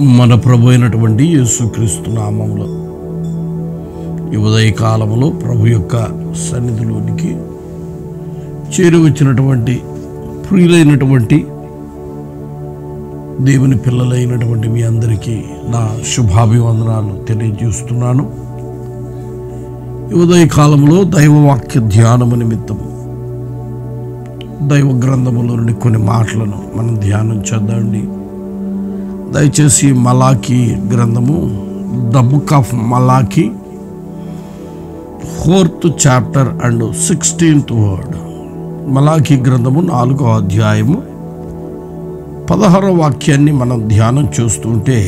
మన ప్రభు అయినటువంటి యేసుక్రీస్తు నామములో ఈ ఉదయ కాలంలో ప్రభు యొక్క సన్నిధిలోనికి చేరి వచ్చినటువంటి ప్రియులైనటువంటి దేవుని పిల్లలైనటువంటి మీ అందరికీ నా శుభాభివందనాలు తెలియజేస్తున్నాను. ఈ ఉదయ కాలంలో దైవవాక్య ధ్యానము నిమిత్తం దైవ గ్రంథములో నుండి కొన్ని మాటలను మనం ధ్యానం చేద్దామండి. దయచేసి మలాకి గ్రంథము ద బుక్ ఆఫ్ మలాకి 4th chapter and 16th word. మలాకి గ్రంథము 4వ అధ్యాయము 16వ వాక్యాన్ని మనం ధ్యానం చేస్తుంటే,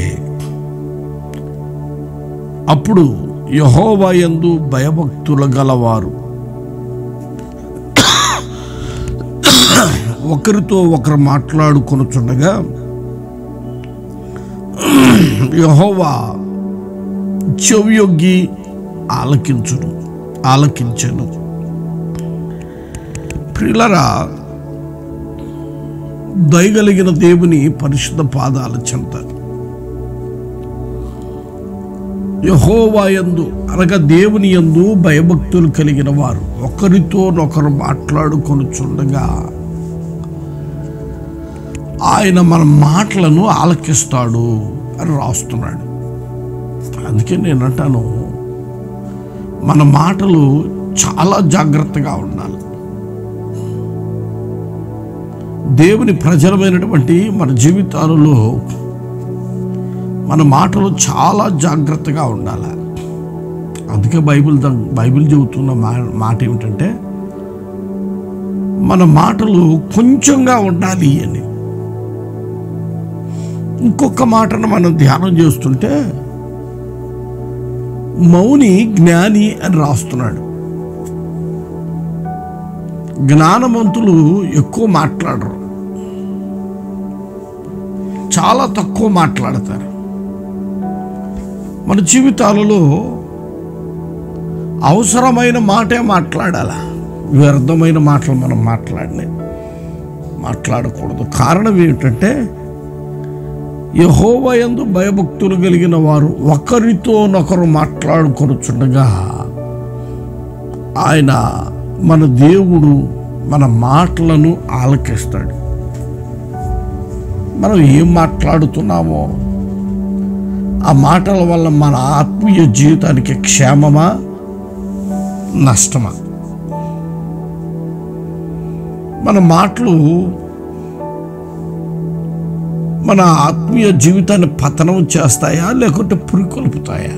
అప్పుడు యెహోవా యందు భయభక్తులు గలవారు ఒకరితో ఒకరు మాట్లాడుకొనుచుండగా యెహోవా చెవియొగ్గి ఆలకించెను. ప్రియులారా, దయగలిగిన దేవుని పరిశుద్ధ పాదాల చెంత యెహోవా యందు అనగా దేవుని యందు భయభక్తులు కలిగిన వారు ఒకరితోనొకరు మాట్లాడుకొనుచుండగా ఆయన మన మాటలను ఆలకిస్తాడు అని రాస్తున్నాడు. అందుకే నేను అంటాను, మన మాటలు చాలా జాగ్రత్తగా ఉండాలి. దేవుని ప్రజలమైనటువంటి మన జీవితాలలో మన మాటలు చాలా జాగ్రత్తగా ఉండాలి. అందుకే బైబిల్ చెబుతున్న మాట ఏమిటంటే, మన మాటలు కొంచెంగా ఉండాలి అని. ఇంకొక మాటను మనం ధ్యానం చేస్తుంటే, మౌని జ్ఞాని అని రాస్తున్నాడు. జ్ఞానవంతులు ఎక్కువ మాట్లాడరు, చాలా తక్కువ మాట్లాడతారు. మన జీవితాలలో అవసరమైన మాటే మాట్లాడాల, వ్యర్థమైన మాటలు మనం మాట్లాడకూడదు. కారణం ఏమిటంటే, యెహోవా యందు భయభక్తులు కలిగిన వారు ఒకరితోనొకరు మాట్లాడుకొనుచుండగా ఆయన మన దేవుడు మన మాటలను ఆలకిస్తాడు. మనం ఏం మాట్లాడుతున్నామో ఆ మాటల వల్ల మన ఆత్మీయ జీవితానికి క్షేమమా నష్టమా? మన మాటలు మన ఆత్మీయ జీవితాన్ని పతనం చేస్తాయా లేకుంటే పురికొల్పుతాయా?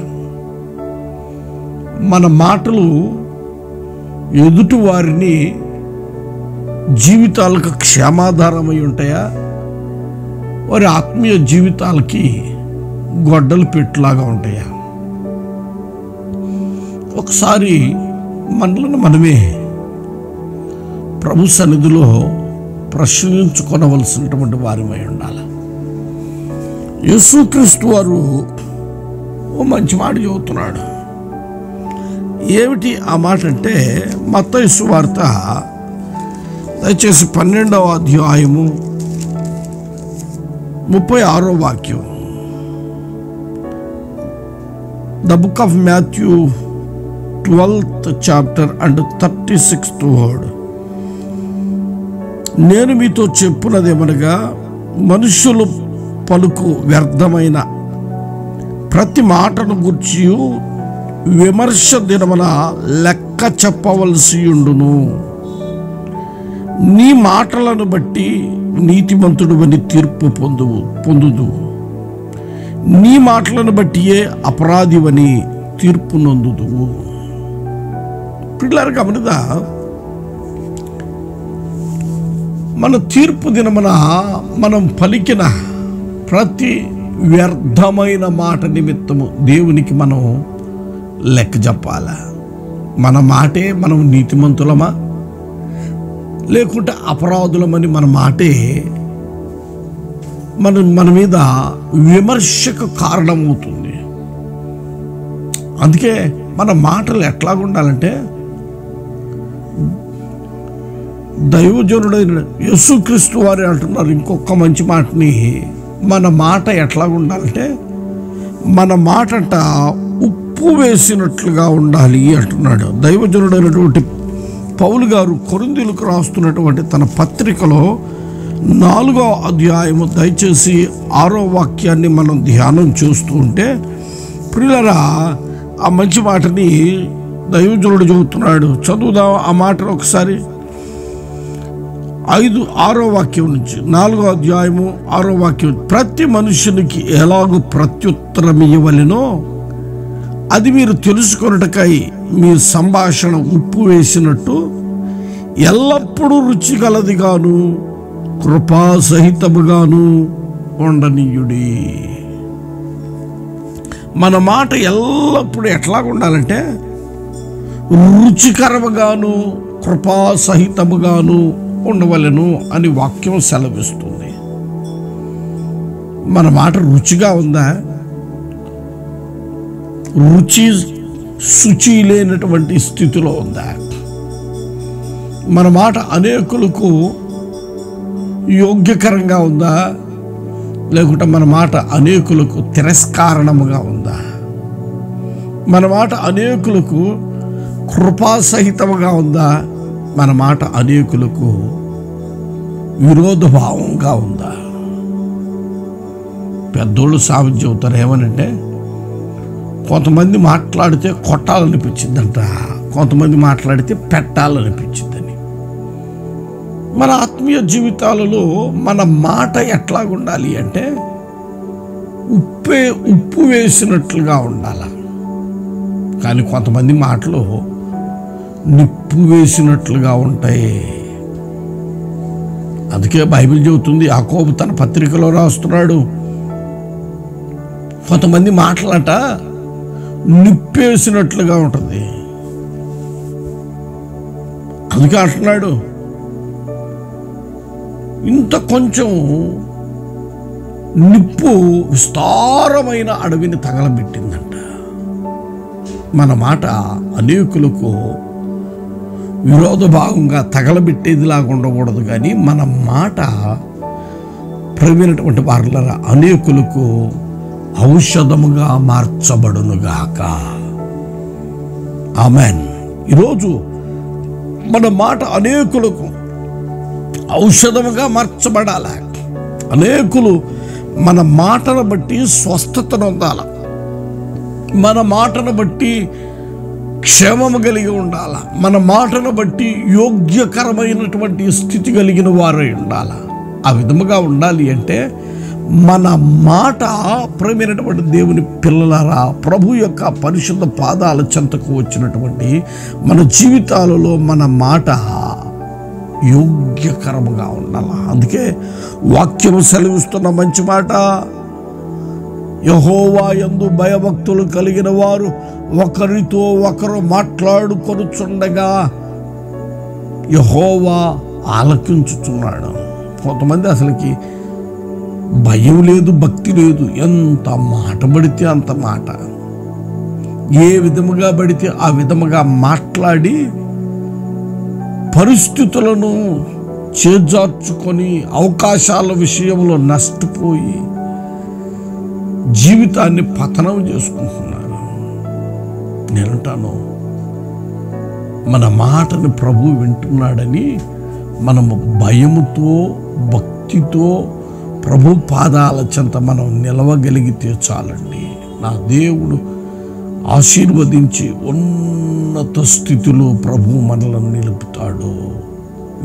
మన మాటలు ఎదుటి వారిని జీవితాలకు క్షేమాధారమై ఉంటాయా, వారి ఆత్మీయ జీవితాలకి గొడ్డలు పెట్టులాగా ఉంటాయా? ఒకసారి మనలను మనమే ప్రభు సన్నిధిలో ప్రశ్నించుకొనవలసినటువంటి వారిమై ఉండాలి. యేసుక్రీస్తు వారు ఓ మంచి మాట చెబుతున్నాడు. ఏమిటి ఆ మాట అంటే, మత్తయి సువార్త దయచేసి 12వ అధ్యాయము 36వ వాక్యం. The book of Matthew 12th chapter and 36th word. నేను మీతో చెప్పున్నదేమనగా, మనుషులు పలుకు వ్యర్థమైన ప్రతి మాటను గూర్చి విమర్శ దినమున లెక్క చెప్పవలసి ఉండును. నీ మాటలను బట్టి నీతిమంతుడు అని తీర్పు పొందుదు, నీ మాటలను బట్టియే అపరాధివని తీర్పు నొందుదువు. పిల్లలు గమనిదా, మన తీర్పు దినమున మనం పలికిన ప్రతి వ్యర్థమైన మాట నిమిత్తము దేవునికి మనం లెక్క చెప్పాలా? మన మాటే మనం నీతిమంతులమా లేకుంటే అపరాధులమని మన మాటే మన మీద విమర్శకు కారణమవుతుంది. అందుకే మన మాటలు ఎట్లాగుండాలంటే, దైవజనుడైన యేసుక్రీస్తు వారు అంటున్నారు ఇంకొక మంచి మాటని మన మాట ఎట్లా ఉండాలంటే మన మాటట ఉప్పు వేసినట్లుగా ఉండాలి అంటున్నాడు. దైవజనుడైనటువంటి పౌలు గారు కొరింథీయులకు రాస్తున్నటువంటి తన పత్రికలో 4వ అధ్యాయము దయచేసి 6వ వాక్యాన్ని మనం ధ్యానం చేస్తూ ఉంటే, ప్రియులారా, ఆ మంచి మాటని దైవజనుడు చెబుతున్నాడు. చదువుదాం ఆ మాటను ఒకసారి. 6వ వాక్యం నుంచి 4వ అధ్యాయము 6వ వాక్యం. ప్రతి మనుషునికి ఎలాగూ ప్రత్యుత్తరం ఇవ్వవలెనో అది మీరు తెలుసుకొనుటకై మీ సంభాషణ ఉప్పు వేసినట్టు ఎల్లప్పుడూ రుచిగలదిగాను కృపాసహితముగాను ఉండనీయుడి. మన మాట ఎల్లప్పుడూ ఎట్లా ఉండాలంటే రుచికరముగాను కృపాసహితముగాను ఉండవలెను అని వాక్యం సెలవిస్తుంది. మన మాట రుచిగా ఉందా? రుచి శుచి లేనటువంటి స్థితిలో ఉందా? మన మాట అనేకులకు యోగ్యకరంగా ఉందా, లేకుంటే మన మాట అనేకులకు తిరస్కారణముగా ఉందా? మన మాట అనేకులకు కృపాసహితముగా ఉందా, మన మాట అనేకులకు విరోధభావంగా ఉందా? పెద్దోళ్ళు సామెత చెబుతారు ఏమనంటే, కొంతమంది మాట్లాడితే కొట్టాలనిపించిందంట, కొంతమంది మాట్లాడితే పెట్టాలనిపించిందని. మన ఆత్మీయ జీవితాలలో మన మాట ఎట్లా ఉండాలి అంటే ఉప్పు వేసినట్లుగా ఉండాలి. కానీ కొంతమంది మాటలు నిప్పు వేసినట్లుగా ఉంటాయి. అందుకే బైబిల్ చెబుతుంది, యాకోబు తన పత్రికలో రాస్తున్నాడు, కొంతమంది మాటలట నిప్పేసినట్లుగా ఉంటుంది. అందుకే అంటున్నాడు, ఇంత కొంచెం నిప్పు విస్తారమైన అడవిని తగలబెట్టిందంట. మన మాట అనేకులకు విరోధ భాగంగా తగలబెట్టేదిలాగా ఉండకూడదు, కానీ మన మాట ప్రవీణటువంటి వారులరా అనేకులకు ఔషధముగా మార్చబడునుగాక. ఆమెన్. ఈరోజు మన మాట అనేకులకు ఔషధముగా మార్చబడాలి. అనేకులు మన మాటను బట్టి స్వస్థతను పొందాల, మన మాటను బట్టి క్షేమము కలిగి ఉండాల, మన మాటను బట్టి యోగ్యకరమైనటువంటి స్థితి కలిగిన వారై ఉండాల. ఆ విధముగా ఉండాలి అంటే మన మాట ప్రేమైనటువంటి దేవుని పిల్లలారా, ప్రభు యొక్క పరిశుద్ధ పాదాల చెంతకు వచ్చినటువంటి మన జీవితాలలో మన మాట యోగ్యకరముగా ఉండాలి. అందుకే వాక్యము సెలవిస్తున్న మంచి మాట, యెహోవా యందు భయభక్తులు కలిగిన వారు ఒకరితో ఒకరు మాట్లాడుకొనుచుండగా యెహోవా ఆలకించుచున్నాడు. కొంతమంది అసలుకి భయం లేదు, భక్తి లేదు, ఎంత మాట పడితే అంత మాట, ఏ విధముగా పడితే ఆ విధముగా మాట్లాడి పరిస్థితులను చేజార్చుకొని అవకాశాల విషయంలో నష్టపోయి జీవితాన్ని పతనం చేసుకుంటున్నారు. నేనంటాను, మన మాటను ప్రభు వింటున్నాడని మనము భయముతో భక్తితో ప్రభు పాదాల చెంత మనం నిలవగలిగితే చాలండి. నా దేవుడు ఆశీర్వదించి ఉన్నత స్థితిలో ప్రభు మనలను నిలుపుతాడు.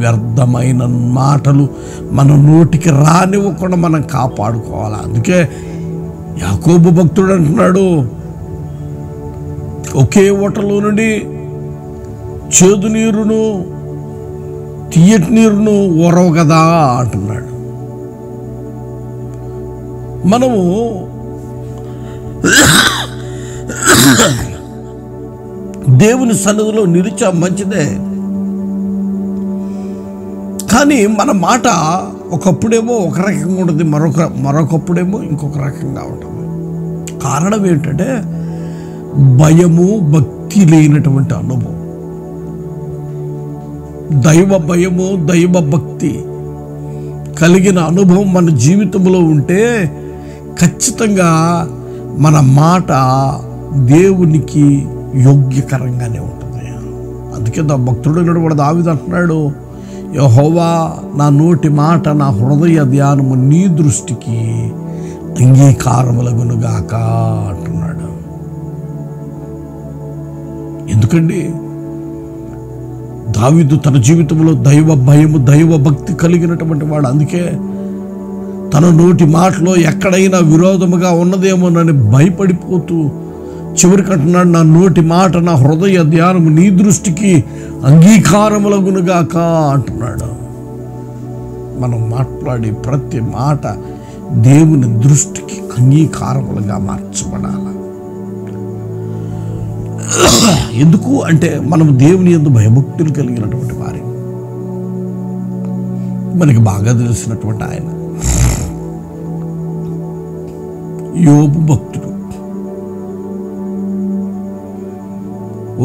వ్యర్థమైన మాటలు మన నోటికి రానివ్వకుండా మనం కాపాడుకోవాలి. అందుకే యాకోబు భక్తుడు అంటున్నాడు, ఒకే ఊటలో నుండి చేదు నీరును తీయటి నీరును ఊరవు కదా అంటున్నాడు. మనము దేవుని సన్నిధిలో నిలిచా మంచిదే, కానీ మన మాట ఒకప్పుడేమో ఒక రకంగా ఉంటుంది, మరొకప్పుడేమో ఇంకొక రకంగా ఉంటుంది. కారణం ఏంటంటే భయము భక్తి లేనటువంటి అనుభవం. దైవ భయము దైవ భక్తి కలిగిన అనుభవం మన జీవితంలో ఉంటే ఖచ్చితంగా మన మాట దేవునికి యోగ్యకరంగానే ఉంటుంది. అందుకే భక్తుడు కూడా దావీదు అంటున్నాడు, యెహోవా నా నోటి మాట నా హృదయ ధ్యానము నీ దృష్టికి అంగీకారములగునుగాక అంటున్నాడు. ఎందుకండి? దావీదు తన జీవితంలో దైవ భయము దైవ భక్తి కలిగినటువంటి వాడు. అందుకే తన నోటి మాటలో ఎక్కడైనా విరోధముగా ఉన్నదేమోనని భయపడిపోతూ చివరికి అంటున్నాడు, నా నోటి మాట నా హృదయ ధ్యానము నీ దృష్టికి అంగీకారములగునుగాక అంటున్నాడు. మనం మాట్లాడే ప్రతి మాట దేవుని దృష్టికి అంగీకారములుగా మార్చబడాలి. ఎందుకు అంటే మనం దేవుని యందు భయభక్తులు కలిగినటువంటి వారి, మనకి బాగా తెలిసినటువంటి ఆయన యోబు భక్తుడు.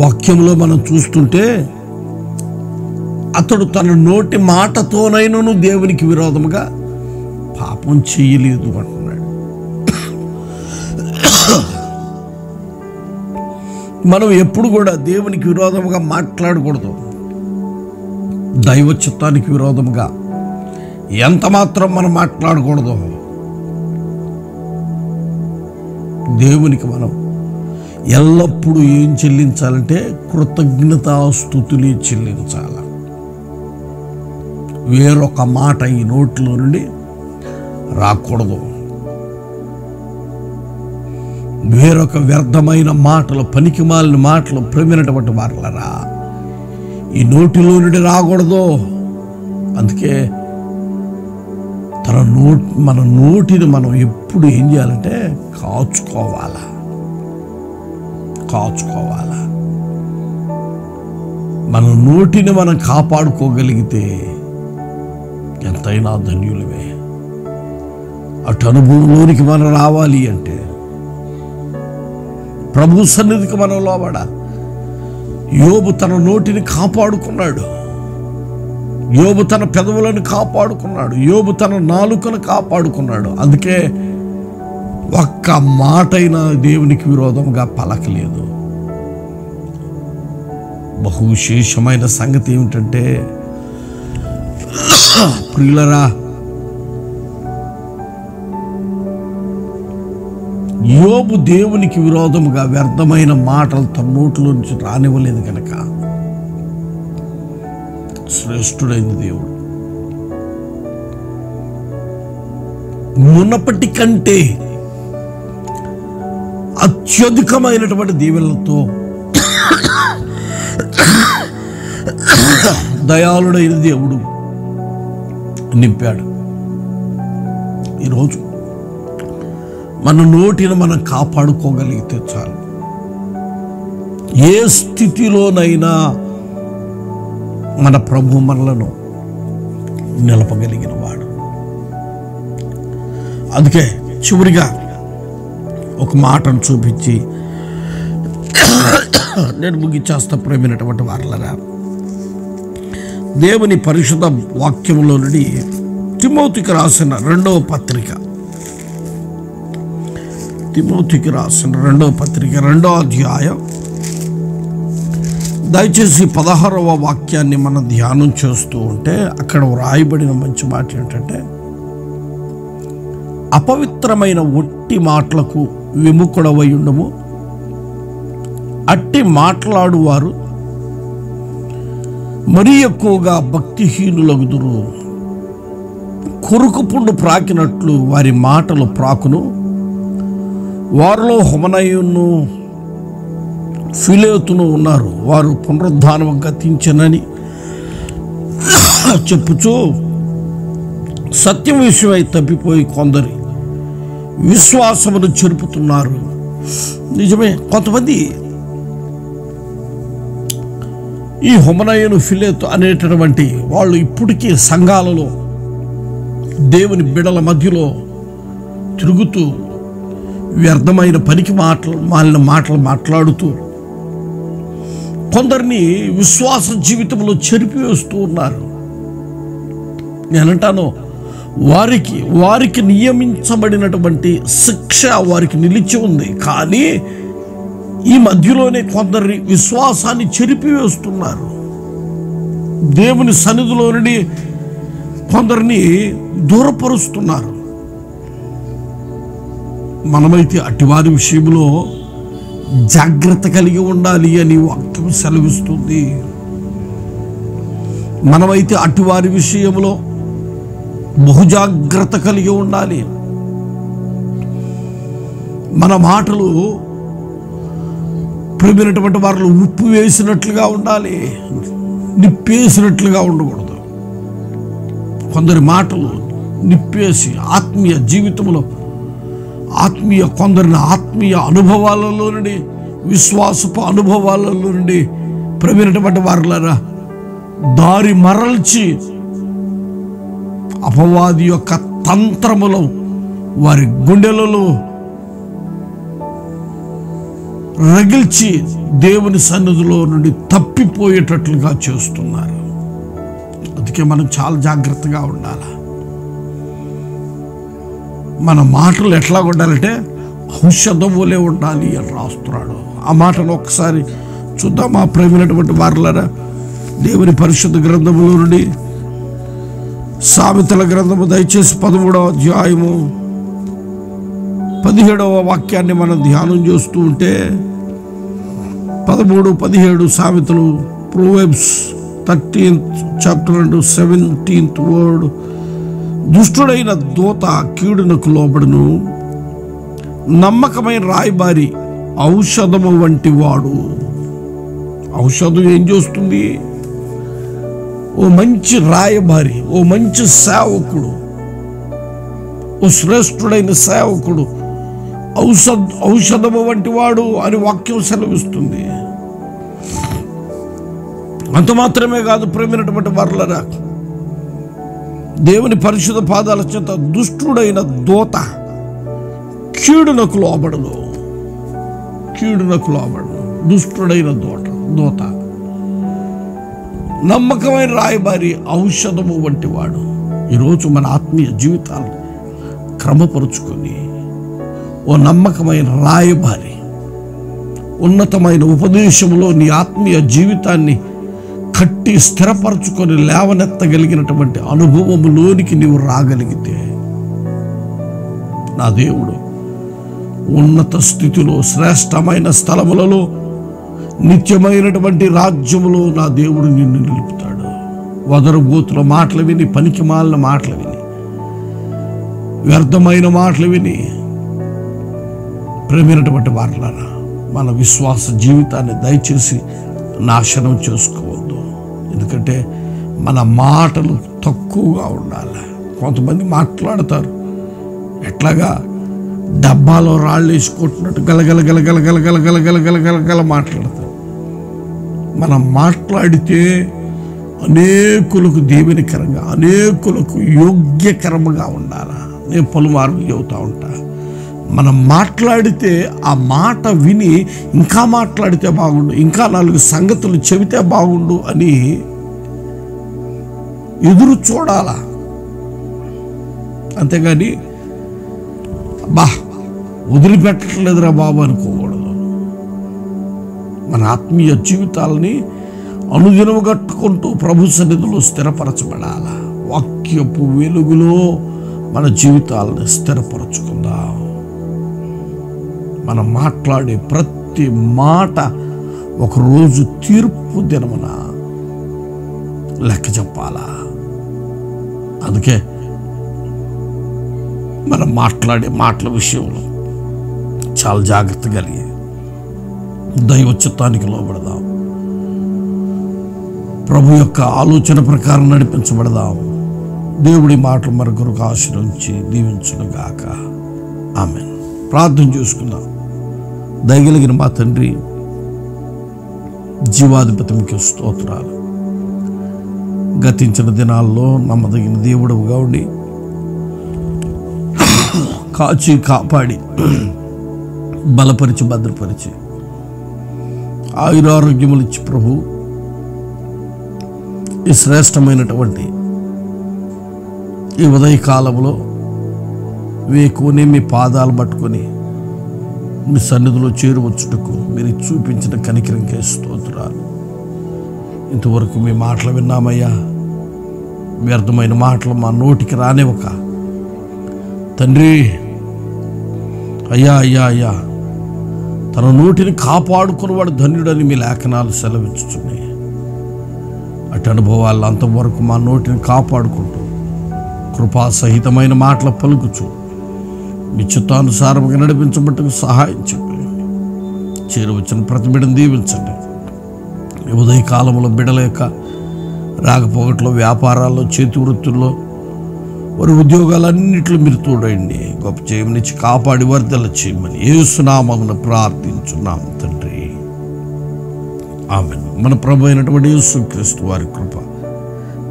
వాక్యంలో మనం చూస్తుంటే అతడు తన నోటి మాటతోనైనను దేవునికి విరోధముగా పాపం చేయలేదు అంటున్నాడు. మనం ఎప్పుడు కూడా దేవునికి విరోధముగా మాట్లాడకూడదు. దైవ చిత్తానికి విరోధముగా ఎంత మాత్రం మనం మాట్లాడకూడదు. దేవునికి మనం ఎల్లప్పుడూ ఏం చెల్లించాలంటే కృతజ్ఞతాస్తుతులే చెల్లించాలి. వేరొక మాట ఈ నోట్లో నుండి రాకూడదు. వేరొక వ్యర్థమైన మాటలు, పనికిమాలిన మాటలు ప్రేమినటువంటి వారలరా ఈ నోటిలో నుండి రాకూడదు. అందుకే మన నోటిని మనం ఎప్పుడు ఏం చేయాలంటే కాచుకోవాలా. మన నోటిని మనం కాపాడుకోగలిగితే ఎంతైనా ధన్యులమే. అటు అనుభవంలోనికి మనం రావాలి అంటే ప్రభు సన్నిధికి మనం లోబడాలి. యోబు తన నోటిని కాపాడుకున్నాడు. యోబు తన పెదవులను కాపాడుకున్నాడు. యోబు తన నాలుకను కాపాడుకున్నాడు. అందుకే ఒక్క మాటైనా దేవునికి విరోధంగా పలకలేదు. బహుశేషమైన సంగతి ఏమిటంటే ప్రియులరా, యోబు దేవునికి విరోధముగా వ్యర్థమైన మాటలు తన నోట్లో నుంచి రానివ్వలేదు కనుక శ్రేష్ఠుడైన దేవుడు మునపటి కంటే అత్యధికమైనటువంటి దీవెనలతో దయాళుడైన దేవుడు నింపాడు. ఈరోజు మన నోటిని మనం కాపాడుకోగలిగితే చాలు. ఏ స్థితిలోనైనా మన ప్రభు మనలను నిలపగలిగిన వాడు. అందుకే చివరిగా ఒక మాటను చూపించి నేను ముగించేస్తా. ప్రేమైనటువంటి వారలరా, దేవుని పరిశుద్ధ వాక్యంలో నుండి తిమోతికి రాసిన రెండవ పత్రిక, తిమోతికి రాసిన రెండవ పత్రిక 2వ అధ్యాయం దయచేసి 16వ వాక్యాన్ని మనం ధ్యానం చేస్తూ ఉంటే అక్కడ వ్రాయబడిన మంచి మాట ఏంటంటే, అపవిత్రమైన ఒట్టి మాటలకు విముఖుడవై ఉండము. అట్టి మాట్లాడువారు మరీ ఎక్కువగా భక్తిహీనులగుదురు. కొరుకు పుండు ప్రాకినట్లు వారి మాటలు ప్రాకును. వారిలో హుమనయును ఫిలేతును ఉన్నారు. వారు పునరుద్ధానం గతించనని చెప్పుచూ సత్యం విషయమై తప్పిపోయి కొందరి విశ్వాసమును చెరుపుతున్నారు. నిజమే, కొంతమంది ఈ హుమనయును ఫిలేతు అనేటటువంటి వాళ్ళు ఇప్పటికీ సంఘాలలో దేవుని బిడల మధ్యలో తిరుగుతూ వ్యర్థమైన పనికి మాలిన మాటలు మాట్లాడుతూ కొందరిని విశ్వాస జీవితంలో చెరిపివేస్తూ ఉన్నారు. నేనంటాను, వారికి నియమించబడినటువంటి శిక్ష వారికి నిలిచి ఉంది. కానీ ఈ మధ్యలోనే కొందరి విశ్వాసాన్ని చెరిపివేస్తున్నారు. దేవుని సన్నిధిలో నుండి కొందరిని దూరపరుస్తున్నారు. మనమైతే అటివారి విషయంలో జాగ్రత్త కలిగి ఉండాలి అని వాక్యం సెలవిస్తుంది. మనమైతే అటివారి విషయంలో బహుజాగ్రత్త కలిగి ఉండాలి. మన మాటలు ప్రేమైనటువంటి వారిలో ఉప్పు వేసినట్లుగా ఉండాలి, నిప్పేసినట్లుగా ఉండకూడదు. కొందరి మాటలు నిప్పేసి ఆత్మీయ జీవితంలో కొందరిని ఆత్మీయ అనుభవాలలో నుండి, విశ్వాసపు అనుభవాలలో నుండి ప్రేమైనటువంటి వారులారా దారి మరల్చి అపవాది యొక్క తంత్రములో వారి గుండెలలో రగిల్చి దేవుని సన్నిధిలో నుండి తప్పిపోయేటట్లుగా చేస్తున్నారు. అందుకే మనం చాలా జాగ్రత్తగా ఉండాలి. మన మాటలు ఎట్లా ఉండాలంటే ఔషధం వలె ఉండాలి అని రాస్తున్నాడు. ఆ మాటను ఒక్కసారి చూద్దాం. ఆ ప్రేమైనటువంటి వారులారా దేవుని పరిశుద్ధ గ్రంథములో నుండి సామెతల గ్రంథము దయచేసి 13వ అధ్యాయము 17వ వాక్యాన్ని మనం ధ్యానం చేస్తూ ఉంటే 13-17 సామెతలు, proverbs 13th chapter and 17th word. దుష్టుడైన దూత కీడునకు లోబడును, నమ్మకమైన రాయబారి ఔషధము వంటి వాడు. ఔషధం ఏం చేస్తుంది? ఓ మంచి రాయబారి, ఓ మంచి సేవకుడు, ఓ శ్రేష్ఠుడైన సేవకుడు ఔషధము వంటి వాడు అని వాక్యం సెలవిస్తుంది. అంత మాత్రమే కాదు ప్రేమైనటువంటి వారులారా, దేవుని పరిశుద్ధ పాదాల చేత దుష్టుడైన దూత కీడునకు లోబడును. దుష్టుడైన దూత నమ్మకమైన రాయబారి ఔషధము వంటి వాడు. ఈరోజు మన ఆత్మీయ జీవితాలను క్రమపరుచుకొని ఓ నమ్మకమైన రాయబారి, ఉన్నతమైన ఉపదేశంలో నీ ఆత్మీయ జీవితాన్ని కట్టి స్థిరపరచుకొని లేవనెత్తగలిగినటువంటి అనుభవములోనికి నీవు రాగలిగితే నా దేవుడు ఉన్నత స్థితిలో, శ్రేష్టమైన స్థలములలో, నిత్యమైనటువంటి రాజ్యములో నా దేవుడు నిన్ను నిలుపుతాడు. వదరుబోతుల మాటలు విని, పనికిమాలిన మాటలు విని, వ్యర్థమైన మాటలు విని ప్రేమైనటువంటి వారులారా మన విశ్వాస జీవితాన్ని దయచేసి నాశనం చేసుకోవద్దు. ఎందుకంటే మన మాటలు తక్కువగా ఉండాలి. కొంతమంది మాట్లాడతారు ఎట్లాగా డబ్బాలో రాళ్ళు వేసుకుంటున్నట్టు గలగల గలగల గలగల గలగల గలగల గల మాట్లాడతారు. మనం మాట్లాడితే అనేకులకు దీవెనకరంగా, అనేకులకు యోగ్యకరంగా ఉండాలి. నేను పలుమార్లు చెబుతూ ఉంటా, మనం మాట్లాడితే ఆ మాట విని ఇంకా మాట్లాడితే బాగుండు, ఇంకా 4 సంగతులు చెబితే బాగుండు అని ఎదురు చూడాలా. అంతేగాని వదిలిపెట్టట్లేదురా బాబు అనుకోకూడదు. మన ఆత్మీయ జీవితాలని అనుదినము కట్టుకుంటూ ప్రభు సన్నిధిలో స్థిరపరచబడాల. వాక్యపు వెలుగులో మన జీవితాలను స్థిరపరచుకుందాం. మనం మాట్లాడే ప్రతి మాట ఒకరోజు తీర్పు దినమున లెక్క చెప్పాలా. అందుకే మనం మాట్లాడే మాటల విషయంలో చాలా జాగ్రత్త కలిగి దైవ చిత్తానికి లోబడదాం. ప్రభు యొక్క ఆలోచన ప్రకారం నడిపించబడదాం. దేవుడి మాటలు మరొకరికి ఆశీర్వదించి దీవించునుగాక. ఆమేన్. ప్రార్థన చేసుకుందాం. దయగలిగిన మా తండ్రి, జీవాధిపతి మీకు స్తోత్రాలు. గతించిన దినాల్లో నమ్మదగిన దేవుడుగా ఉండి కాచి కాపాడి బలపరిచి భద్రపరిచి ఆయురారోగ్యములు ఇచ్చి ప్రభు ఈ శ్రేష్టమైనటువంటి ఈ ఉదయకాలంలో వేకునే మీ పాదాలు పట్టుకొని మీ సన్నిధిలో చేరువచ్చుటకు మీరు చూపించిన కనికరంకే స్తోత్రాలు. ఇంతవరకు మీ మాటలు విన్నామయ్యా. వ్యర్థమైన మాటలు మా నోటికి రానివ్వక తండ్రి, అయ్యా అయ్యా అయ్యా తన నోటిని కాపాడుకున్నవాడు ధన్యుడని మీ లేఖనాలు సెలవించుతున్నాయి. అటు అనుభవాలు అంతవరకు మా నోటిని కాపాడుకుంటూ కృపాసహితమైన మాటలు పలుకుచు మీ చిత్తానుసారంగా నడిపించబట్టుకు సహాయం చెప్పండి. చేరువచ్చిన ప్రతి బిడ్డను దీవించండి. ఉదయకాలంలో బిడ్డల యొక్క రాకపోకట్లో, వ్యాపారాల్లో, చేతి వృత్తుల్లో, వారి ఉద్యోగాలన్నింటిలో మీరు తోడండి. గొప్ప జయమునిచ్చి కాపాడి వర్ధల చేయమని యేసు నామమున ప్రార్థించున్నాం తండ్రి. ఆమేన్. మన ప్రభు అయినటువంటి యేసుక్రీస్తు వారి కృప,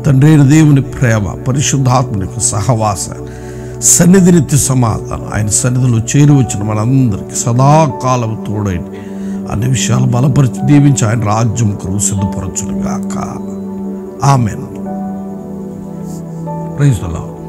తండ్రి అయిన దేవుని ప్రేమ, పరిశుద్ధాత్మని యొక్క సహవాస, సన్నిధి, నిత్య సమాధానం ఆయన సన్నిధిలో చేరువచ్చిన మనందరికీ సదాకాలం తోడైంది. అన్ని విషయాలు బలపరిచి దీవించి ఆయన రాజ్యం కొరకు సిద్ధపరచునుగాక. ఆమేన్. Praise the lord.